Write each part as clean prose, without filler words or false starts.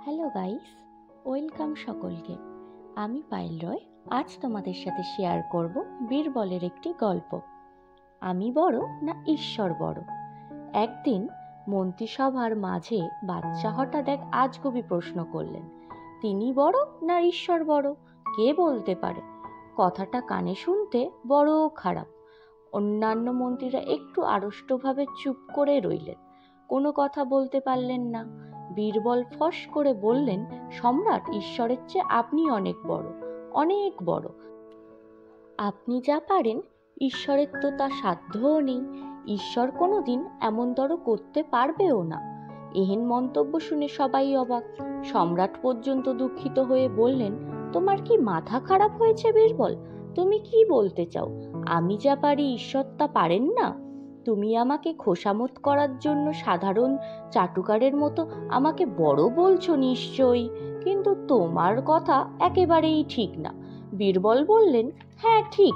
Hello guys, welcome সকলকে। আমি পায়েল রয়। আজ তোমাদের সাথে শেয়ার করব বীরবলের একটি গল্প। আমি বড় না ঈশ্বর বড়? একদিন মন্ত্রিসভার মাঝে বাদশা হঠাৎ এক আজগুবি প্রশ্ন করলেন, তিনি বড় না ঈশ্বর বড়? কে বলতে পারে? কথাটা কানে শুনতে বড় খারাপ। অন্যান্য মন্ত্রীরা একটু আড়ষ্টভাবে চুপ করে রইলেন, কোনো কথা বলতে পারলেন না। বীরবল ফস করে বললেন, সম্রাট, ঈশ্বরের চেয়ে আপনি অনেক বড়, অনেক বড়। আপনি যা পারেন ঈশ্বরের তো তা সাধ্যও নেই। ঈশ্বর কোনোদিন এমনতর করতে পারবেও না। এহেন মন্তব্য শুনে সবাই অবাক। সম্রাট পর্যন্ত দুঃখিত হয়ে বললেন, তোমার কি মাথা খারাপ হয়েছে বীরবল? তুমি কি বলতে চাও? আমি যা পারি ঈশ্বর তা পারেন না? তুমি আমাকে খোসামত করার জন্য সাধারণ চাটুকারের মতো আমাকে বড় বলছো নিশ্চয়ই, কিন্তু তোমার কথা একেবারেই ঠিক না। বীরবল বললেন, হ্যাঁ ঠিক।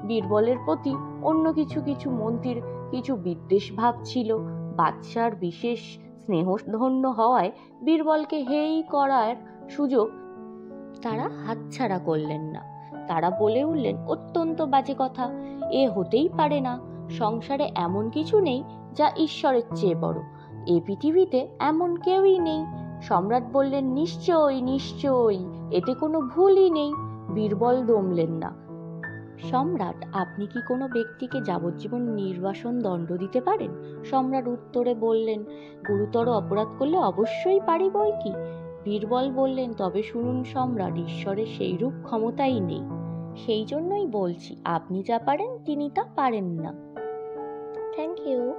বীরবলের প্রতি অন্য কিছু কিছু মন্ত্রীর কিছু বিদ্বেষ ভাব ছিল। বাদশার বিশেষ স্নেহধন্য হওয়ায় বীরবলকে হেই করার সুযোগ তারা হাতছাড়া করলেন না। তারা বলে উঠলেন, অত্যন্ত বাজে কথা, এ হতেই পারে না। সংসারে এমন কিছু নেই যা ঈশ্বরের চেয়ে বড়। এ পৃথিবীতে এমন কেউই নেই। সম্রাট বললেন, নিশ্চয়ই নিশ্চয়ই, এতে কোনো ভুলই নেই। বীরবল দমলেন না। সম্রাট, আপনি কি কোনো ব্যক্তিকে যাবজ্জীবন নির্বাসন দণ্ড দিতে পারেন? সম্রাট উত্তরে বললেন, গুরুতর অপরাধ করলে অবশ্যই পারি বই কি। বীরবল বললেন, তবে শুনুন সম্রাট, ঈশ্বরের সেইরূপ ক্ষমতাই নেই। সেই জন্যই বলছি, আপনি যা পারেন তিনি তা পারেন না। Thank you.